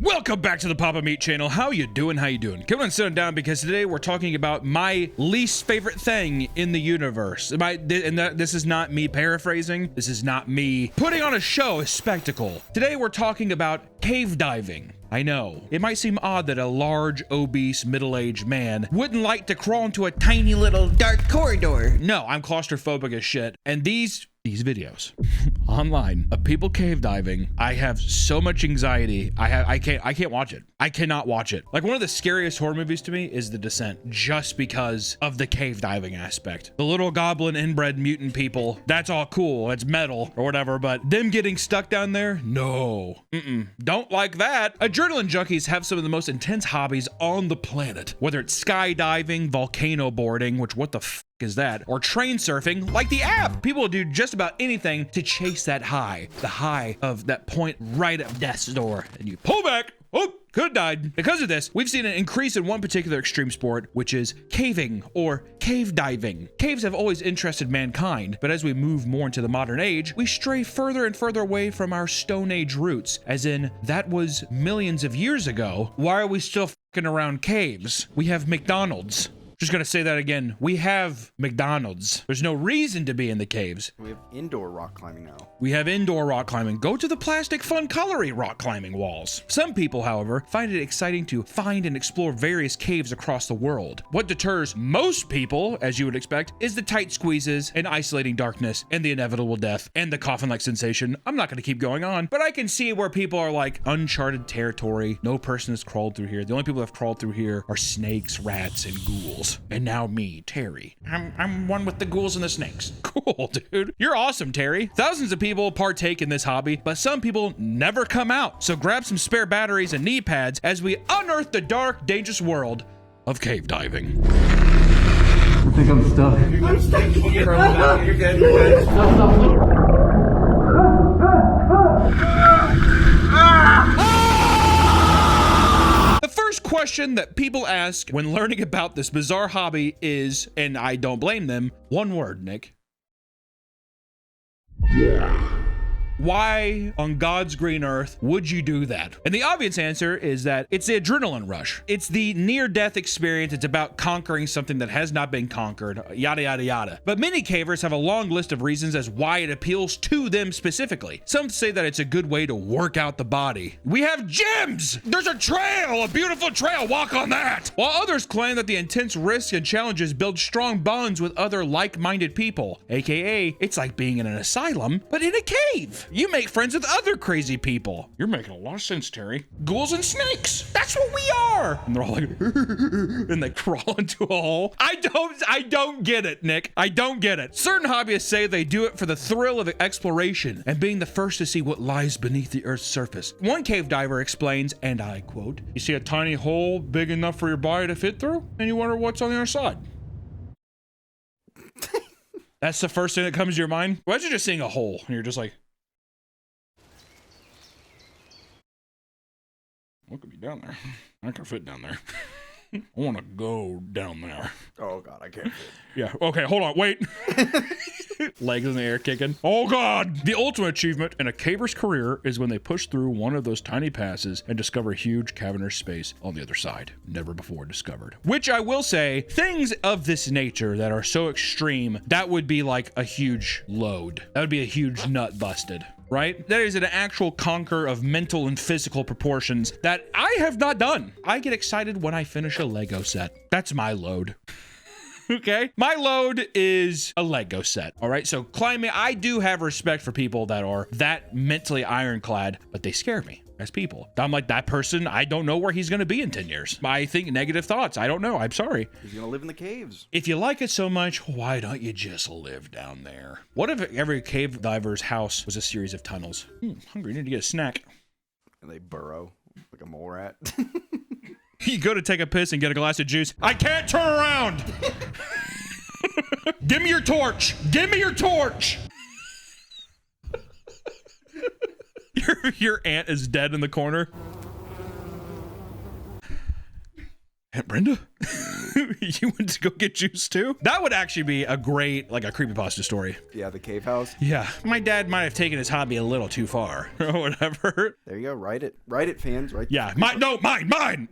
Welcome back to the Papa Meat channel. How you doing? How you doing? Come on, sit down, because today we're talking about my least favorite thing in the universe. This is not me paraphrasing. This is not me putting on a show, a spectacle. Today we're talking about cave diving. I know, it might seem odd that a large, obese, middle-aged man wouldn't like to crawl into a tiny little dark corridor. No, I'm claustrophobic as shit. And these videos online of people cave diving, I have so much anxiety. I can't watch it. I cannot watch it. Like, one of the scariest horror movies to me is The Descent, just because of the cave diving aspect. The little goblin inbred mutant people, that's all cool. It's metal or whatever, but them getting stuck down there, no. Don't like that. Adrenaline junkies have some of the most intense hobbies on the planet, whether it's skydiving, volcano boarding, which what the f is that, or train surfing, like the app. People do just about anything to chase that high, the high of that point right at death's door, and you pull back. Oh, could have died. Because of this, we've seen an increase in one particular extreme sport, which is caving or cave diving. Caves have always interested mankind, but as we move more into the modern age, we stray further and further away from our Stone Age roots, as in, that was millions of years ago. Why are we still fucking around caves? We have McDonald's. Just gonna say that again. We have McDonald's. There's no reason to be in the caves. We have indoor rock climbing now. We have indoor rock climbing. Go to the plastic fun colory rock climbing walls. Some people, however, find it exciting to find and explore various caves across the world. What deters most people, as you would expect, is the tight squeezes and isolating darkness and the inevitable death and the coffin-like sensation. I'm not gonna keep going on, but I can see where people are like, uncharted territory. No person has crawled through here. The only people that have crawled through here are snakes, rats, and ghouls. And now me, Terry. I'm one with the ghouls and the snakes. Cool, dude. You're awesome, Terry. Thousands of people partake in this hobby, but some people never come out. So grab some spare batteries and knee pads as we unearth the dark, dangerous world of cave diving. I think I'm stuck. I'm stuck. You're good. You're good. Stop. First question that people ask when learning about this bizarre hobby is, and I don't blame them, one word, Nick. Why on God's green earth would you do that? And the obvious answer is that it's the adrenaline rush. It's the near-death experience. It's about conquering something that has not been conquered, yada, yada, yada. But many cavers have a long list of reasons as why it appeals to them specifically. Some say that it's a good way to work out the body. We have gyms! There's a trail, a beautiful trail, walk on that! While others claim that the intense risks and challenges build strong bonds with other like-minded people, aka it's like being in an asylum, but in a cave. You make friends with other crazy people. You're making a lot of sense, Terry. Ghouls and snakes. That's what we are. And they're all like, and they crawl into a hole. I don't get it, Nick. I don't get it. Certain hobbyists say they do it for the thrill of exploration and being the first to see what lies beneath the Earth's surface. One cave diver explains, and I quote, "You see a tiny hole big enough for your body to fit through, and you wonder what's on the other side." That's the first thing that comes to your mind? Imagine just seeing a hole, and you're just like, what could be down there? I can fit down there. I want to go down there. Oh God, I can't fit. Yeah, okay, hold on, wait. Legs in the air kicking. Oh God! The ultimate achievement in a caver's career is when they push through one of those tiny passes and discover a huge cavernous space on the other side, never before discovered. Which I will say, things of this nature that are so extreme, that would be like a huge load. That would be a huge nut busted. Right? That is an actual conquer of mental and physical proportions that I have not done. I get excited when I finish a Lego set. That's my load. Okay? My load is a Lego set. All right? So climbing, I do have respect for people that are that mentally ironclad, but they scare me as people. I'm like, that person, I don't know where he's gonna be in 10 years. I think negative thoughts. I don't know. I'm sorry. He's gonna live in the caves. If you like it so much, why don't you just live down there? What if every cave diver's house was a series of tunnels? Hungry, need to get a snack. And they burrow like a mole rat. You go to take a piss and get a glass of juice. I can't turn around. Give me your torch. Give me your torch. Your aunt is dead in the corner. Aunt Brenda? You went to go get juice too? That would actually be a great, like a creepypasta story. Yeah, the cave house. Yeah. My dad might have taken his hobby a little too far or whatever. There you go. Write it, fans. Right. Yeah, mine.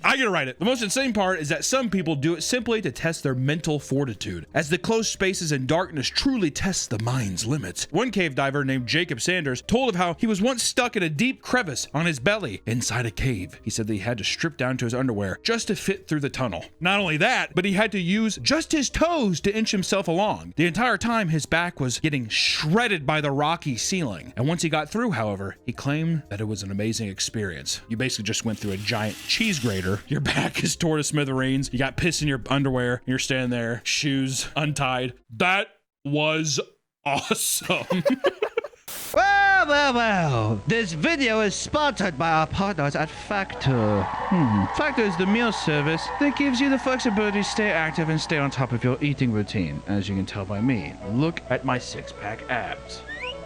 I gotta write it. The most insane part is that some people do it simply to test their mental fortitude, as the closed spaces and darkness truly test the mind's limits. One cave diver named Jacob Sanders told of how he was once stuck in a deep crevice on his belly inside a cave. He said that he had to strip down to his underwear just to fit through the tunnel. Not only that, but he had to use just his toes to inch himself along. The entire time, his back was getting shredded by the rocky ceiling. And once he got through, however, he claimed that it was an amazing experience. You basically just went through a giant cheese grater. Your back is torn to smithereens. You got piss in your underwear. And you're standing there, shoes untied. That was awesome. Well, this video is sponsored by our partners at Factor. Factor is the meal service that gives you the flexibility to stay active and stay on top of your eating routine. As you can tell by me, look at my six-pack abs.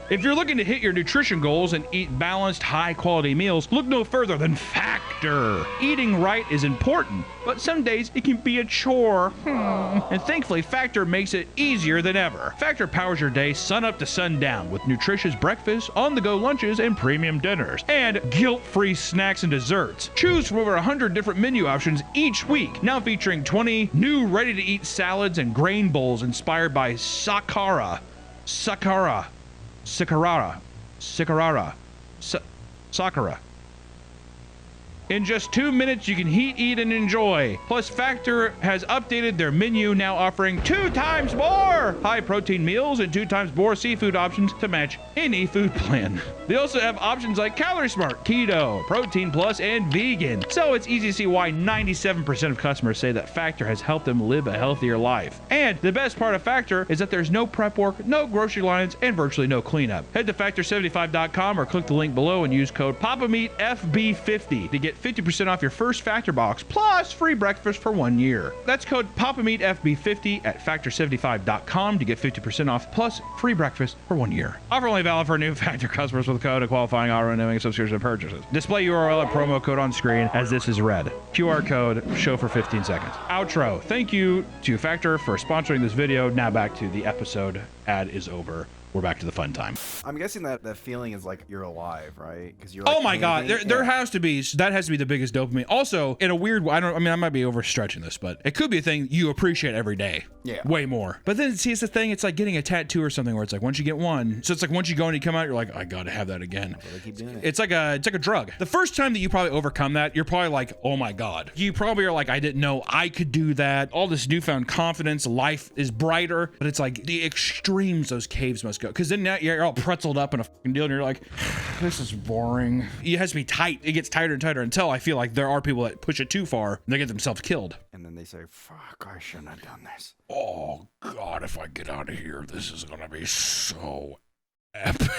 If you're looking to hit your nutrition goals and eat balanced, high-quality meals, look no further than Factor. Eating right is important, but some days it can be a chore. And thankfully, Factor makes it easier than ever. Factor powers your day sun up to sundown with nutritious breakfasts, on-the-go lunches, and premium dinners. And guilt-free snacks and desserts. Choose from over 100 different menu options each week, now featuring 20 new ready-to-eat salads and grain bowls inspired by Sakara. In just 2 minutes, you can heat, eat, and enjoy. Plus, Factor has updated their menu, now offering 2 times more high-protein meals and 2 times more seafood options to match any food plan. They also have options like Calorie Smart, Keto, Protein Plus, and Vegan. So it's easy to see why 97% of customers say that Factor has helped them live a healthier life. And the best part of Factor is that there's no prep work, no grocery lines, and virtually no cleanup. Head to Factor75.com or click the link below and use code PAPAMEATFB50 to get 50% off your first Factor box, plus free breakfast for 1 year. That's code PAPAMEATFB50 at Factor75.com to get 50% off, plus free breakfast for 1 year. Offer only valid for new Factor customers with code and qualifying auto-renewing subscription purchases. Display URL and promo code on screen as this is read. QR code, show for 15 seconds. Outro. Thank you to Factor for sponsoring this video. Now back to the episode. Ad is over. We're back to the fun time. I'm guessing that feeling is like you're alive, right? Because you're. Oh Like my God, painting. there has to be, that has to be the biggest dopamine. Also, in a weird way, I might be overstretching this, but it could be a thing you appreciate every day. Yeah. Way more. But then see, it's the thing, it's like getting a tattoo or something where it's like once you get one, so it's like once you go and you come out, you're like, I gotta have that again. They keep doing it. It's like a drug. The first time that you probably overcome that, you're probably like, oh my God. You probably are like, I didn't know I could do that. All this newfound confidence, life is brighter, but it's like the extremes those caves must go. Because then now you're all pretzeled up in a fucking deal and you're like, this is boring. It has to be tight. It gets tighter and tighter until I feel like there are people that push it too far and they get themselves killed. And then they say, fuck, I shouldn't have done this. Oh God, if I get out of here, this is gonna be so epic.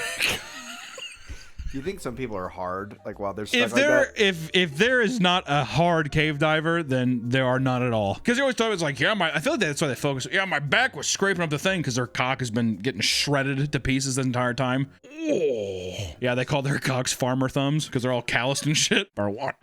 Do you think some people are hard, like while they're stuck If like there that? if there is not a hard cave diver, then there are none at all. Because they always thought it's like, yeah, I feel like that's why they focus. Yeah, my back was scraping up the thing because their cock has been getting shredded to pieces the entire time. Oh. Yeah, they call their cocks farmer thumbs because they're all calloused and shit. Or what?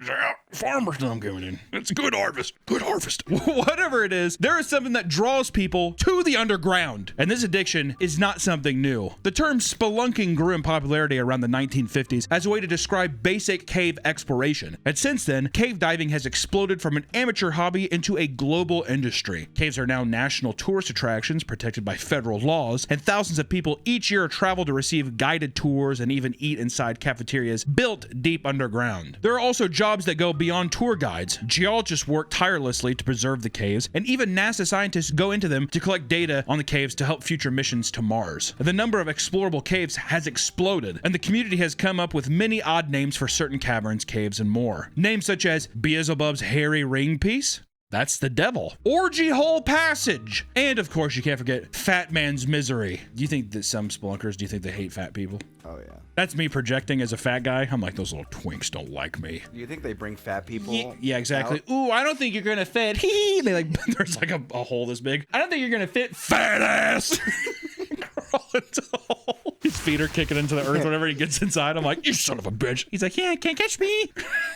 Farmer thumb coming in. It's a good harvest. Good harvest. Whatever it is, there is something that draws people to the underground. And this addiction is not something new. The term spelunking grew in popularity around the 1950s as a way to describe basic cave exploration. And since then, cave diving has exploded from an amateur hobby into a global industry. Caves are now national tourist attractions protected by federal laws, and thousands of people each year travel to receive guided tours and even eat inside cafeterias built deep underground. There are also jobs that go beyond tour guides. Geologists work tirelessly to preserve the caves, and even NASA scientists go into them to collect data on the caves to help future missions to Mars. The number of explorable caves has exploded, and the community has come up with many odd names for certain caverns, caves, and more. Names such as Beelzebub's hairy ring piece. That's the devil. Orgy hole passage. And of course, you can't forget Fat Man's Misery. Do you think that some spelunkers, do you think they hate fat people? Oh, yeah. That's me projecting as a fat guy. I'm like, those little twinks don't like me. Do you think they bring fat people? Yeah, exactly. out? Ooh, I don't think you're gonna fit. Hee. They like, there's like a hole this big. I don't think you're gonna fit, fat ass. Crawl into the hole. His feet are kicking into the earth whenever he gets inside. I'm like, you son of a bitch. He's like, yeah, can't catch me.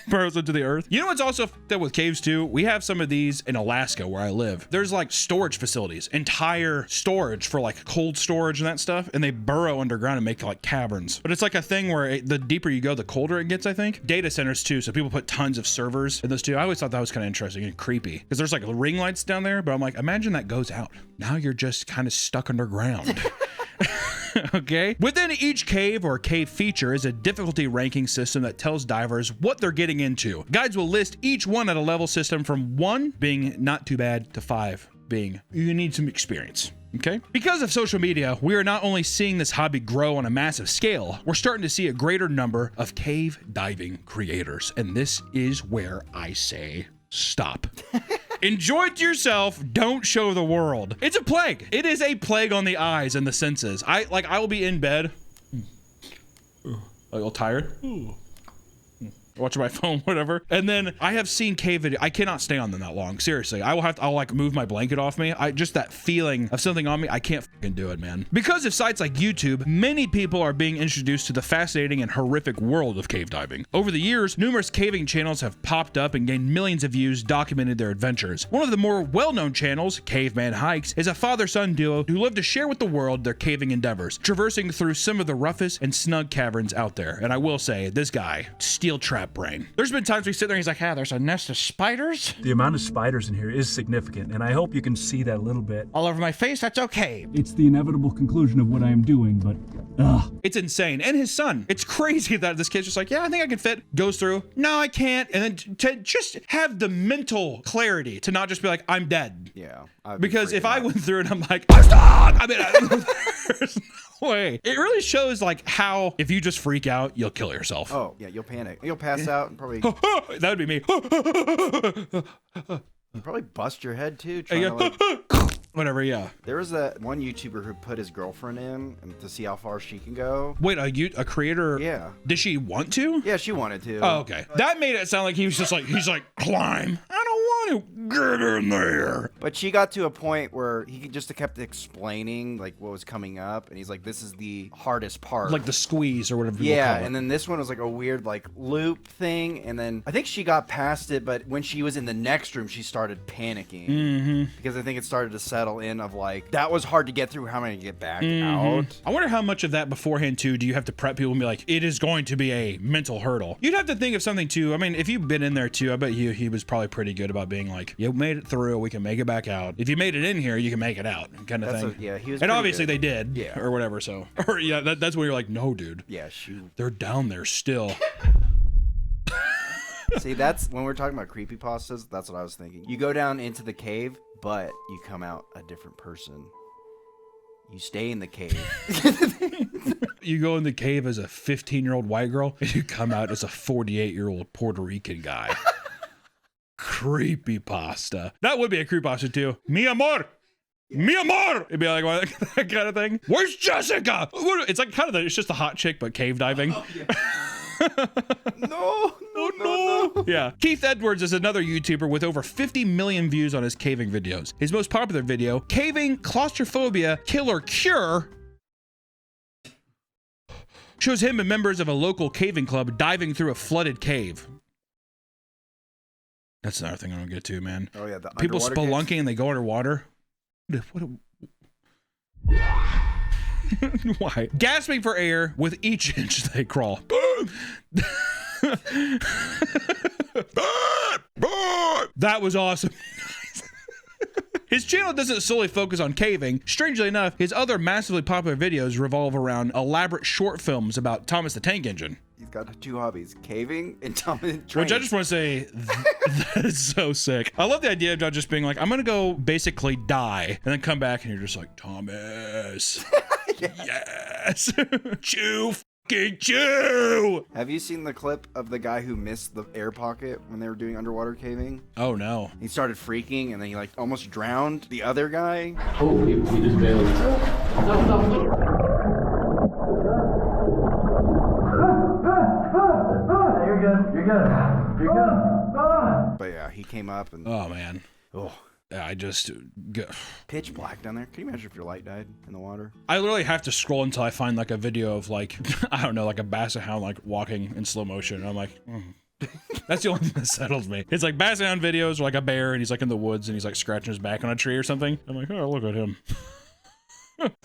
Burrows into the earth. You know what's also f***ed up with caves too? We have some of these in Alaska where I live. There's like storage facilities, entire storage for like cold storage and that stuff. And they burrow underground and make like caverns. But it's like a thing where the deeper you go, the colder it gets, I think. Data centers too. So people put tons of servers in those too. I always thought that was kind of interesting and creepy because there's like ring lights down there. But I'm like, imagine that goes out. Now you're just kind of stuck underground. Okay. Within each cave or cave feature is a difficulty ranking system that tells divers what they're getting into. Guides will list each one at a level system from 1 being not too bad to 5 being you need some experience. Okay. Because of social media, we are not only seeing this hobby grow on a massive scale, we're starting to see a greater number of cave diving creators. And this is where I say stop. Enjoy it yourself. Don't show the world. It's a plague. It is a plague on the eyes and the senses. I will be in bed, like all tired, watching my phone, whatever. And then I have seen cave video. I cannot stay on them that long. Seriously. I'll like move my blanket off me. Just that feeling of something on me. I can't fucking do it, man. Because of sites like YouTube, many people are being introduced to the fascinating and horrific world of cave diving. Over the years, numerous caving channels have popped up and gained millions of views documenting their adventures. One of the more well-known channels, Caveman Hikes, is a father-son duo who live to share with the world their caving endeavors, traversing through some of the roughest and snug caverns out there. And I will say, this guy, steel trap brain. There's been times we sit there and he's like, ah, there's a nest of spiders. The amount of spiders in here is significant, and I hope you can see that a little bit. All over my face, that's okay. It's the inevitable conclusion of what I am doing, but It's insane. And his son, it's crazy that this kid's just like, yeah, I think I can fit. Goes through, no, I can't. And then to just have the mental clarity to not just be like, I'm dead. Yeah. Because if I went through it, I'm like, I'm stuck. I mean, there's no way. It really shows like how if you just freak out, you'll kill yourself. Oh, yeah, you'll panic. You'll pass out and probably That would be me. probably bust your head too. Trying to, like, Whatever, yeah. there was that one YouTuber who put his girlfriend in and to see how far she can go. Wait, a creator? Yeah. Did she want to? Yeah, she wanted to. Oh, okay. That made it sound like he was just like, he's like, climb. I don't want to get in there. But she got to a point where he just kept explaining like what was coming up, and he's like, "This is the hardest part." Like the squeeze or whatever. Yeah, and then this one was like a weird like loop thing, and then I think she got past it, but when she was in the next room, she started panicking because I think it started to settle in of like that was hard to get through. How am I gonna get back out? I wonder how much of that beforehand too do you have to prep people and be like, it is going to be a mental hurdle. You'd have to think of something too. I mean, if you've been in there too, I bet he was probably pretty good about being like, you made it through, we can make it back out. If you made it in here, you can make it out, kind of thing. Yeah, he was. And pretty obviously good. they did, Yeah. or whatever. So, or yeah, that's when you're like, no, dude, Yeah, shoot. they're down there still. See, that's when we're talking about creepypastas. That's what I was thinking. You go down into the cave, but you come out a different person. You stay in the cave. You go in the cave as a 15-year-old white girl, and you come out as a 48-year-old Puerto Rican guy. Creepypasta. That would be a creepypasta too. Mi amor. Mi amor. It'd be like that kind of thing. Where's Jessica? It's like kind of it's just a hot chick, but cave diving. Oh, yeah. No. Yeah. Keith Edwards is another YouTuber with over 50 million views on his caving videos. His most popular video, Caving Claustrophobia Killer Cure, shows him and members of a local caving club diving through a flooded cave. That's another thing I don't get to, man. Oh yeah, the People underwater spelunking caves? and they go underwater. Why? Gasping for air with each inch they crawl. That was awesome. His channel doesn't solely focus on caving. Strangely enough, his other massively popular videos revolve around elaborate short films about Thomas the Tank Engine. He's got two hobbies: caving and trains. Which I just want to say, that is so sick. I love the idea of just being like, I'm gonna go basically die, and then come back, and you're just like, Thomas, yes, chew, fucking chew. Have you seen the clip of the guy who missed the air pocket when they were doing underwater caving? Oh no. He started freaking, and then he like almost drowned the other guy. oh, he just bailed. You're good. But yeah, he came up and Oh man. oh, I just, Pitch black down there. Can you imagine if your light died in the water? I literally have to scroll until I find like a video of like, I don't know, like a basset hound like walking in slow motion. And I'm like, that's the only thing that settles me. It's like basset hound videos or like a bear and he's like in the woods and he's like scratching his back on a tree or something. I'm like, oh, look at him.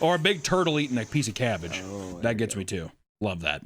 Or a big turtle eating a piece of cabbage. That gets me too. Love that.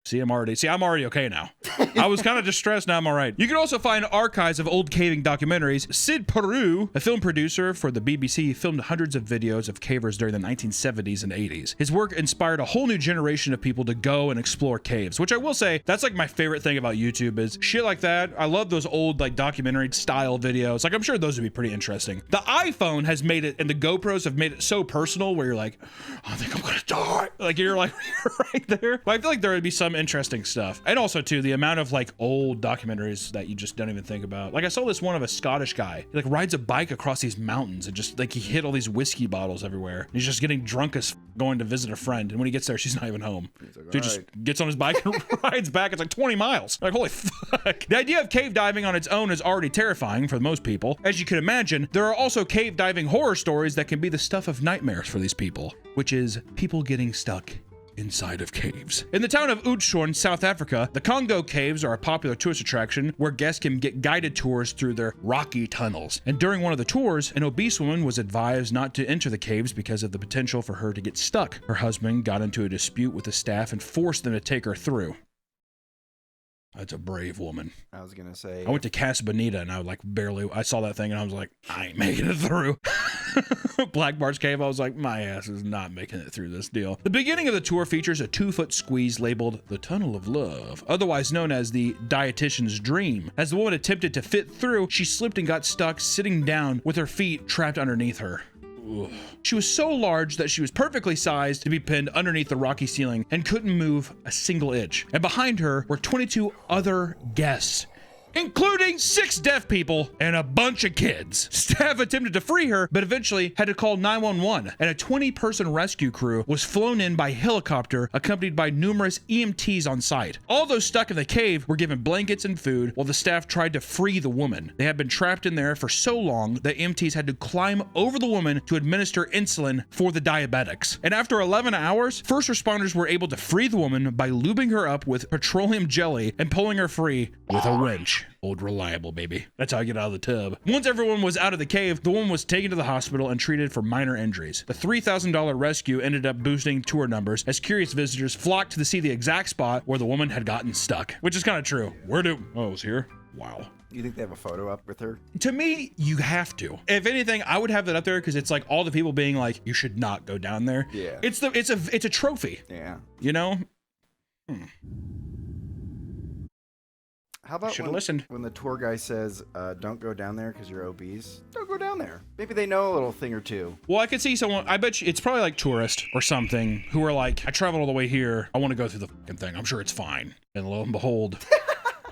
See, I'm already okay now. I was kind of distressed, now I'm all right. You can also find archives of old caving documentaries. Sid Peru, a film producer for the BBC, filmed hundreds of videos of cavers during the 1970s and 80s. His work inspired a whole new generation of people to go and explore caves, which I will say, that's like my favorite thing about YouTube is shit like that. I love those old like documentary style videos. Like I'm sure those would be pretty interesting. The iPhone has made it, and the GoPros have made it so personal where you're like, I think I'm gonna die. Like you're like, you're right there. But I feel like there would be some interesting stuff. And also too, the amount of like old documentaries that you just don't even think about. Like I saw this one of a Scottish guy. He like rides a bike across these mountains and just like he hit all these whiskey bottles everywhere. And he's just getting drunk as going to visit a friend. And when he gets there, she's not even home. Like, So he just gets on his bike and rides back. It's like 20 miles. Like, holy fuck. The idea of cave diving on its own is already terrifying for most people. As you can imagine, there are also cave diving horror stories that can be the stuff of nightmares for these people, which is people getting stuck inside of caves. In the town of Oudtshoorn, South Africa, the Congo Caves are a popular tourist attraction where guests can get guided tours through their rocky tunnels. And during one of the tours, an obese woman was advised not to enter the caves because of the potential for her to get stuck. Her husband got into a dispute with the staff and forced them to take her through. That's a brave woman. I was gonna say. I went to Casa Bonita and I saw that thing and I was like, I ain't making it through. Black Bart's Cave, I was like, my ass is not making it through this deal. The beginning of the tour features a 2-foot squeeze labeled the Tunnel of Love, otherwise known as the Dietitian's Dream. As the woman attempted to fit through, she slipped and got stuck sitting down with her feet trapped underneath her. Ugh. She was so large that she was perfectly sized to be pinned underneath the rocky ceiling and couldn't move a single inch. And behind her were 22 other guests, including 6 deaf people and a bunch of kids. Staff attempted to free her, but eventually had to call 911, and a 20-person rescue crew was flown in by helicopter, accompanied by numerous EMTs on site. All those stuck in the cave were given blankets and food while the staff tried to free the woman. They had been trapped in there for so long that EMTs had to climb over the woman to administer insulin for the diabetics. And after 11 hours, first responders were able to free the woman by lubing her up with petroleum jelly and pulling her free with a winch. Old reliable, baby. That's how I get out of the tub. Once everyone was out of the cave, the woman was taken to the hospital and treated for minor injuries. The $3,000 rescue ended up boosting tour numbers as curious visitors flocked to see the exact spot where the woman had gotten stuck, which is kind of true. Oh, it was here? Wow. You think they have a photo up with her? To me, you have to. If anything, I would have that up there because it's like all the people being like, you should not go down there. Yeah. It's a trophy. Yeah. You know? How about Should've listened. when the tour guy says, don't go down there because you're obese? Don't go down there. Maybe they know a little thing or two. Well, I could see someone, I bet you it's probably like tourist or something who are like, I traveled all the way here. I want to go through the fucking thing. I'm sure it's fine. And lo and behold,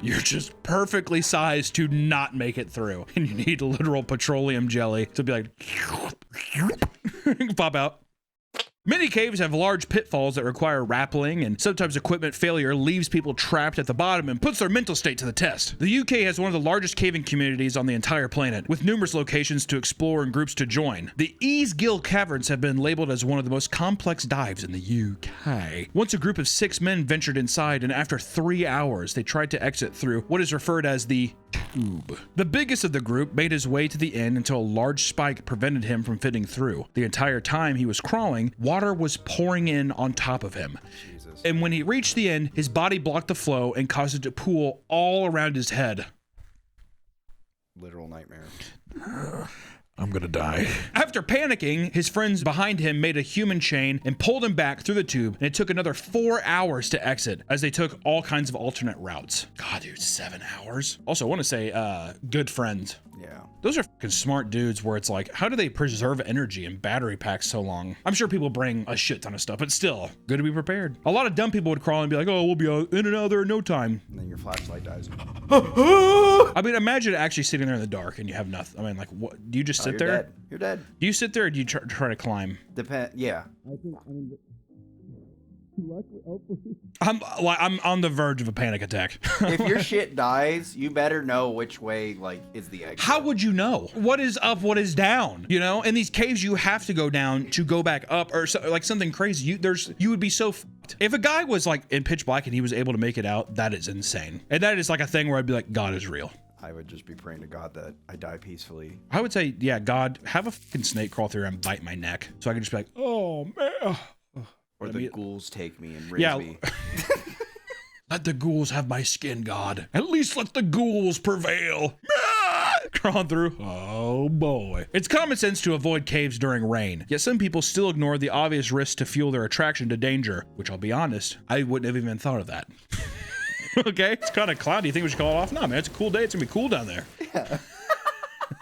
you're just perfectly sized to not make it through. And you need literal petroleum jelly to be like, pop out. Many caves have large pitfalls that require rappelling, and sometimes equipment failure leaves people trapped at the bottom and puts their mental state to the test. The UK has one of the largest caving communities on the entire planet, with numerous locations to explore and groups to join. The Easgill Caverns have been labeled as one of the most complex dives in the UK. Once a group of 6 men ventured inside, and after 3 hours, they tried to exit through what is referred as the tube. The biggest of the group made his way to the end until a large spike prevented him from fitting through. The entire time he was crawling, water was pouring in on top of him. Jesus. And when he reached the end, his body blocked the flow and caused it to pool all around his head. Literal nightmare. I'm gonna die. After panicking, his friends behind him made a human chain and pulled him back through the tube, and it took another 4 hours to exit as they took all kinds of alternate routes. God, dude, 7 hours? Also, I want to say, good friends. Yeah. Those are fucking smart dudes where it's like, how do they preserve energy and battery packs so long? I'm sure people bring a shit ton of stuff, but still, good to be prepared. A lot of dumb people would crawl and be like, oh, we'll be in and out there in no time. And then your flashlight dies. I mean, imagine actually sitting there in the dark and you have nothing. I mean, like, what? Do you just sit You're there? dead. You're dead. Do you sit there or do you try to climb? Yeah. I'm on the verge of a panic attack. If your shit dies, you better know which way like is the exit. How would you know what is up, what is down? You know, in these caves, you have to go down to go back up, or so, like something crazy. You would be so fucked. If a guy was like in pitch black and he was able to make it out, that is insane, and that is like a thing where I'd be like, God is real. I would just be praying to God that I die peacefully. I would say, yeah, God, have a fucking snake crawl through and bite my neck, so I can just be like, oh man. Or the ghouls take me and raise me. Let the ghouls have my skin, God. At least let the ghouls prevail. Crawling through. Oh boy. It's common sense to avoid caves during rain, yet some people still ignore the obvious risks to fuel their attraction to danger, which I'll be honest, I wouldn't have even thought of that. Okay, it's kind of cloudy. You think we should call it off? No, man, it's a cool day. It's gonna be cool down there. Yeah.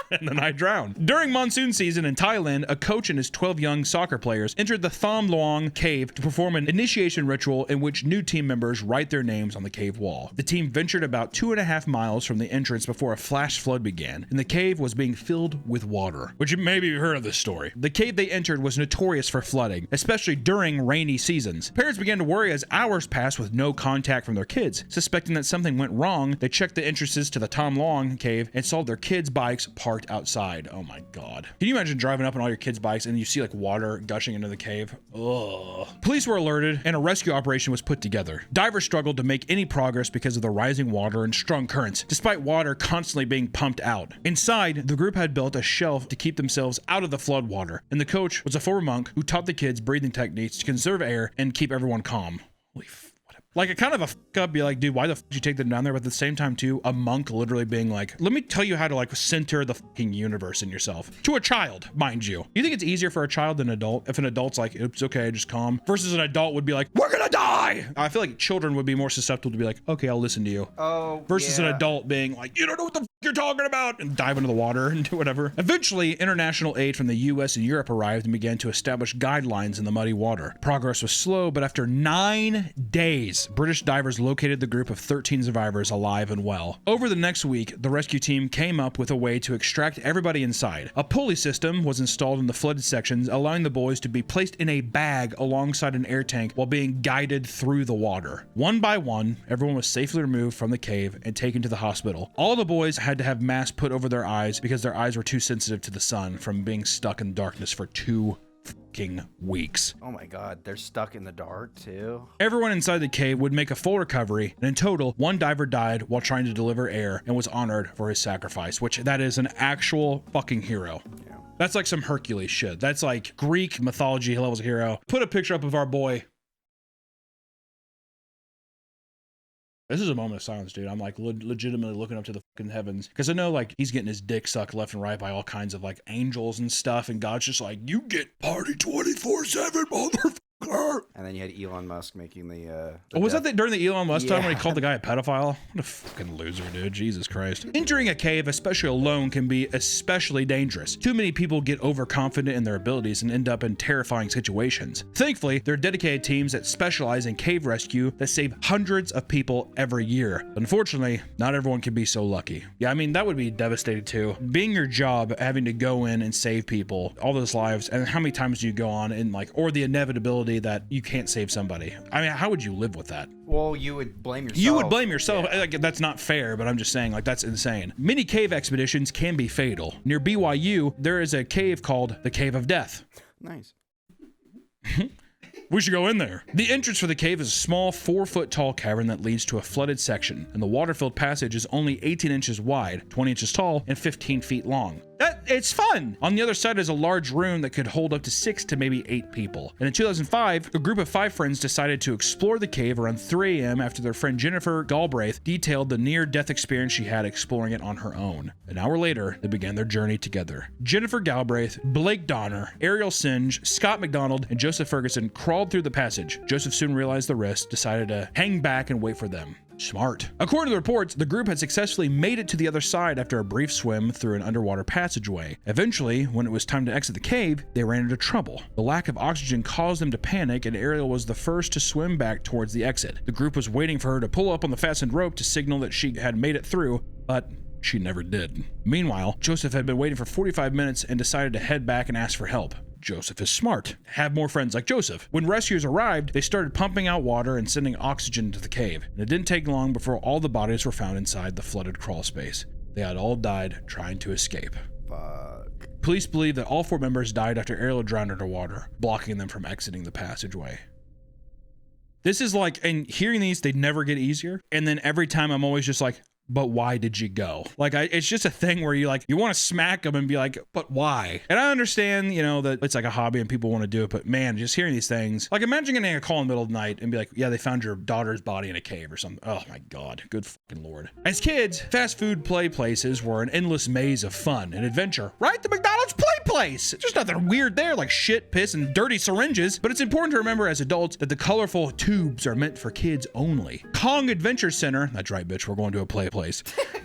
And then I drowned. During monsoon season in Thailand, a coach and his 12 young soccer players entered the Tham Luang cave to perform an initiation ritual in which new team members write their names on the cave wall. The team ventured about 2.5 miles from the entrance before a flash flood began, and the cave was being filled with water, which you maybe heard of this story. The cave they entered was notorious for flooding, especially during rainy seasons. Parents began to worry as hours passed with no contact from their kids. Suspecting that something went wrong, they checked the entrances to the Tham Luang cave and saw their kids' bikes parked outside. Oh my God. Can you imagine driving up on all your kids' bikes and you see like water gushing into the cave? Ugh. Police were alerted and a rescue operation was put together. Divers struggled to make any progress because of the rising water and strong currents, despite water constantly being pumped out. Inside, the group had built a shelf to keep themselves out of the flood water, and the coach was a former monk who taught the kids breathing techniques to conserve air and keep everyone calm. Holy like a kind of a fuck up, be like, dude, why the fuck did you take them down there? But at the same time, too, a monk literally being like, let me tell you how to like center the fucking universe in yourself. To a child, mind you. You think it's easier for a child than an adult? If an adult's like, it's okay, just calm. Versus an adult would be like, we're gonna die. I feel like children would be more susceptible to be like, okay, I'll listen to you. Oh, versus an adult being like, you don't know what the fuck you're talking about, and dive into the water and do whatever. Eventually, international aid from the US and Europe arrived and began to establish guidelines in the muddy water. Progress was slow, but after 9 days, British divers located the group of 13 survivors alive and well. Over the next week, the rescue team came up with a way to extract everybody inside. A pulley system was installed in the flooded sections, allowing the boys to be placed in a bag alongside an air tank while being guided through the water. One by one, everyone was safely removed from the cave and taken to the hospital. All the boys had to have masks put over their eyes because their eyes were too sensitive to the sun from being stuck in darkness for 2 fucking weeks. Oh my God, they're stuck in the dark too. Everyone inside the cave would make a full recovery, and in total, 1 diver died while trying to deliver air and was honored for his sacrifice, which that is an actual fucking hero. Yeah. That's like some Hercules shit. That's like Greek mythology levels of hero. Put a picture up of our boy. This is a moment of silence, dude. I'm like legitimately looking up to the fucking heavens because I know like he's getting his dick sucked left and right by all kinds of like angels and stuff, and God's just like, you get party 24/7, motherfucker. And then you had Elon Musk making the was that during the Elon Musk time when he Yeah. called the guy a pedophile? What a fucking loser, dude. Jesus Christ. Entering a cave, especially alone, can be especially dangerous. Too many people get overconfident in their abilities and end up in terrifying situations. Thankfully, there are dedicated teams that specialize in cave rescue that save hundreds of people every year. Unfortunately, not everyone can be so lucky. Yeah, I mean, that would be devastating too. Being your job, having to go in and save people, all those lives, and how many times do you go on and like, or the inevitability that you can't save somebody. I mean, how would you live with that? Well, you would blame yourself. You would blame yourself. Yeah. Like, that's not fair, but I'm just saying, like, that's insane. Many cave expeditions can be fatal. Near BYU, there is a cave called the Cave of Death. Nice. We should go in there. The entrance for the cave is a small 4-foot tall cavern that leads to a flooded section, and the water-filled passage is only 18 inches wide, 20 inches tall, and 15 feet long. It's fun. On the other side is a large room that could hold up to 6 to maybe 8 people. And in 2005, a group of 5 friends decided to explore the cave around 3 a.m. after their friend Jennifer Galbraith detailed the near-death experience she had exploring it on her own. An hour later, they began their journey together. Jennifer Galbraith, Blake Donner, Ariel Singe, Scott McDonald, and Joseph Ferguson crawled through the passage. Joseph soon realized the risk, decided to hang back and wait for them. Smart. According to the reports, the group had successfully made it to the other side after a brief swim through an underwater passageway. Eventually, when it was time to exit the cave, they ran into trouble. The lack of oxygen caused them to panic, and Ariel was the first to swim back towards the exit. The group was waiting for her to pull up on the fastened rope to signal that she had made it through, but she never did. Meanwhile, Joseph had been waiting for 45 minutes and decided to head back and ask for help. Joseph is smart. Have more friends like Joseph. When rescuers arrived, they started pumping out water and sending oxygen to the cave. And it didn't take long before all the bodies were found inside the flooded crawl space. They had all died trying to escape. Fuck. Police believe that all 4 members died after Ariel drowned underwater, blocking them from exiting the passageway. This is like, and hearing these, they never get easier. And then every time I'm always just like, but why did you go? Like, it's just a thing where you want to smack them and be like, but why? And I understand, that it's like a hobby and people want to do it, but man, just hearing these things, like imagine getting a call in the middle of the night and be like, yeah, they found your daughter's body in a cave or something. Oh my God, good fucking Lord. As kids, fast food play places were an endless maze of fun and adventure, right? The McDonald's play place. There's nothing weird there, like shit, piss, and dirty syringes, but it's important to remember as adults that the colorful tubes are meant for kids only. Kong Adventure Center, that's right, bitch, we're going to a play place.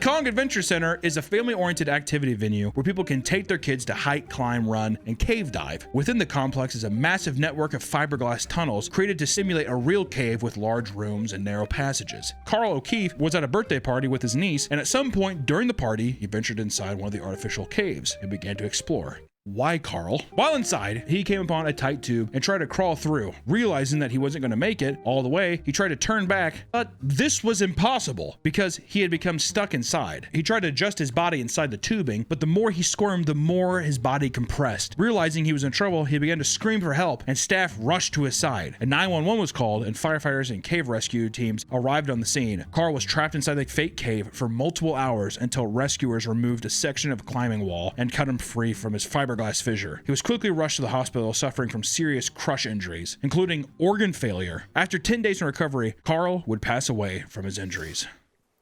Kong Adventure Center is a family-oriented activity venue where people can take their kids to hike, climb, run, and cave dive. Within the complex is a massive network of fiberglass tunnels created to simulate a real cave with large rooms and narrow passages. Carl O'Keefe was at a birthday party with his niece, and at some point during the party, he ventured inside one of the artificial caves and began to explore. Why, Carl? While inside, he came upon a tight tube and tried to crawl through. Realizing that he wasn't going to make it all the way, he tried to turn back, but this was impossible because he had become stuck inside. He tried to adjust his body inside the tubing, but the more he squirmed, the more his body compressed. Realizing he was in trouble, he began to scream for help, and staff rushed to his side. A 911 was called, and firefighters and cave rescue teams arrived on the scene. Carl was trapped inside the fake cave for multiple hours until rescuers removed a section of climbing wall and cut him free from his fiberglass fissure. He was quickly rushed to the hospital suffering from serious crush injuries, including organ failure. After 10 days in recovery, Carl would pass away from his injuries.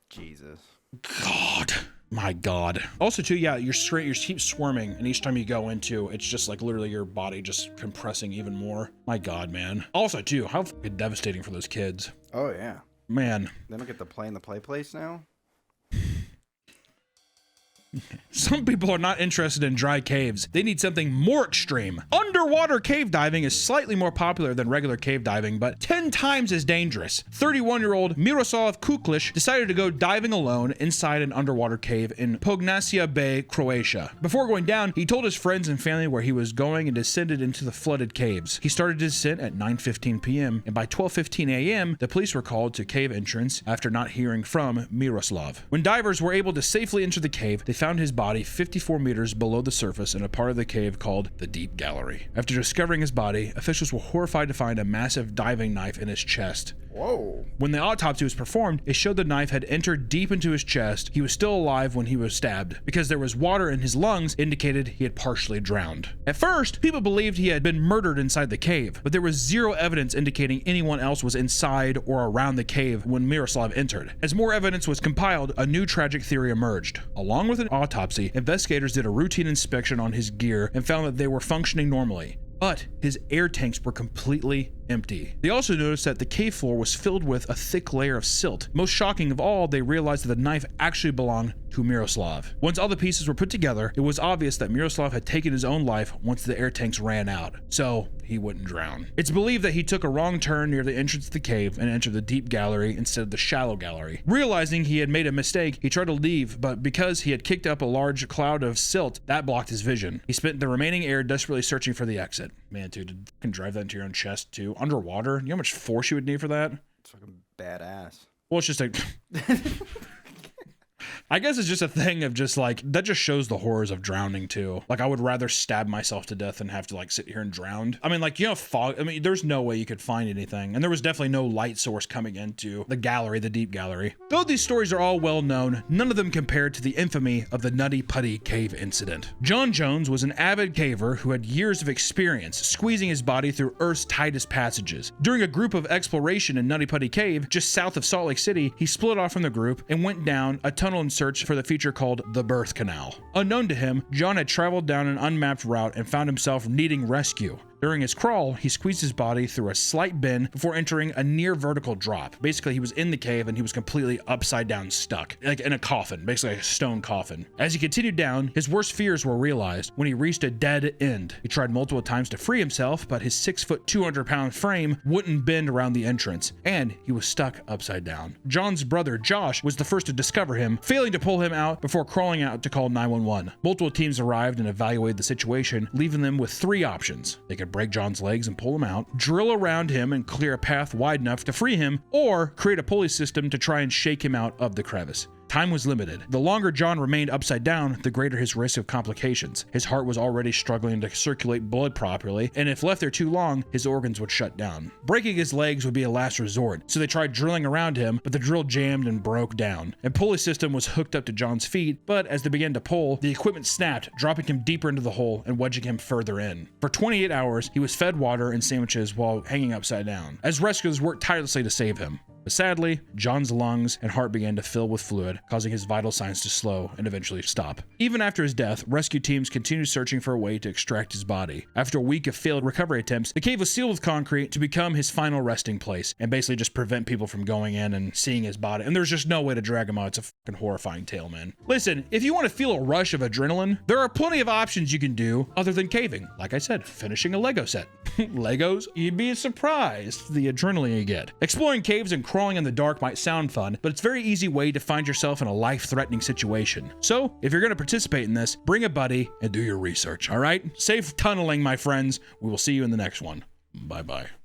Jesus. God. My God. Also too, yeah, you keep squirming, and each time you go into, it's just like literally your body just compressing even more. My God, man. Also too, how fucking devastating for those kids. Oh yeah. Man. They don't get to play in the play place now? Some people are not interested in dry caves. They need something more extreme. Underwater cave diving is slightly more popular than regular cave diving, but 10 times as dangerous. 31-year-old Miroslav Kuklish decided to go diving alone inside an underwater cave in Pognasia Bay, Croatia. Before going down, he told his friends and family where he was going and descended into the flooded caves. He started his descent at 9:15 p.m., and by 12:15 a.m., the police were called to cave entrance after not hearing from Miroslav. When divers were able to safely enter the cave, they found his body 54 meters below the surface in a part of the cave called the Deep Gallery. After discovering his body, officials were horrified to find a massive diving knife in his chest. Whoa. When the autopsy was performed, it showed the knife had entered deep into his chest. He was still alive when he was stabbed. Because there was water in his lungs, indicated he had partially drowned. At first, people believed he had been murdered inside the cave, but there was zero evidence indicating anyone else was inside or around the cave when Miroslav entered. As more evidence was compiled, a new tragic theory emerged. Along with an autopsy, investigators did a routine inspection on his gear and found that they were functioning normally. But his air tanks were completely empty. They also noticed that the cave floor was filled with a thick layer of silt. Most shocking of all, they realized that the knife actually belonged to Miroslav. Once all the pieces were put together, it was obvious that Miroslav had taken his own life once the air tanks ran out, so he wouldn't drown. It's believed that he took a wrong turn near the entrance to the cave and entered the deep gallery instead of the shallow gallery. Realizing he had made a mistake, he tried to leave, but because he had kicked up a large cloud of silt, that blocked his vision. He spent the remaining air desperately searching for the exit. Man, dude, to fucking drive that into your own chest too, underwater, you know how much force you would need for that? It's fucking badass. Well, it's just like... I guess it's just a thing of just like, that just shows the horrors of drowning too. Like I would rather stab myself to death than have to like sit here and drown. I mean, like, you know, fog, I mean, there's no way you could find anything. And there was definitely no light source coming into the gallery, the deep gallery. Though these stories are all well known, none of them compared to the infamy of the Nutty Putty Cave incident. John Jones was an avid caver who had years of experience squeezing his body through Earth's tightest passages. During a group of exploration in Nutty Putty Cave, just south of Salt Lake City, he split off from the group and went down a tunnel in search for the feature called the Birth Canal. Unknown to him, John had traveled down an unmapped route and found himself needing rescue. During his crawl, he squeezed his body through a slight bend before entering a near vertical drop. Basically, he was in the cave and he was completely upside down stuck, like in a coffin, basically like a stone coffin. As he continued down, his worst fears were realized when he reached a dead end. He tried multiple times to free himself, but his 6 foot 200 pound frame wouldn't bend around the entrance, and he was stuck upside down. John's brother Josh was the first to discover him, failing to pull him out before crawling out to call 911. Multiple teams arrived and evaluated the situation, leaving them with 3 options. They could break John's legs and pull him out, drill around him and clear a path wide enough to free him, or create a pulley system to try and shake him out of the crevice. Time was limited. The longer John remained upside down, the greater his risk of complications. His heart was already struggling to circulate blood properly, and if left there too long, his organs would shut down. Breaking his legs would be a last resort, so they tried drilling around him, but the drill jammed and broke down. A pulley system was hooked up to John's feet, but as they began to pull, the equipment snapped, dropping him deeper into the hole and wedging him further in. For 28 hours, he was fed water and sandwiches while hanging upside down, as rescuers worked tirelessly to save him. But sadly, John's lungs and heart began to fill with fluid, causing his vital signs to slow and eventually stop. Even after his death, rescue teams continued searching for a way to extract his body. After a week of failed recovery attempts, the cave was sealed with concrete to become his final resting place and basically just prevent people from going in and seeing his body. And there's just no way to drag him out. It's a fucking horrifying tale, man. Listen, if you want to feel a rush of adrenaline, there are plenty of options you can do other than caving. Like I said, finishing a Lego set. Legos? You'd be surprised the adrenaline you get. Exploring caves and crawling in the dark might sound fun, but it's a very easy way to find yourself in a life-threatening situation. So, if you're going to participate in this, bring a buddy and do your research, all right? Safe tunneling, my friends. We will see you in the next one. Bye-bye.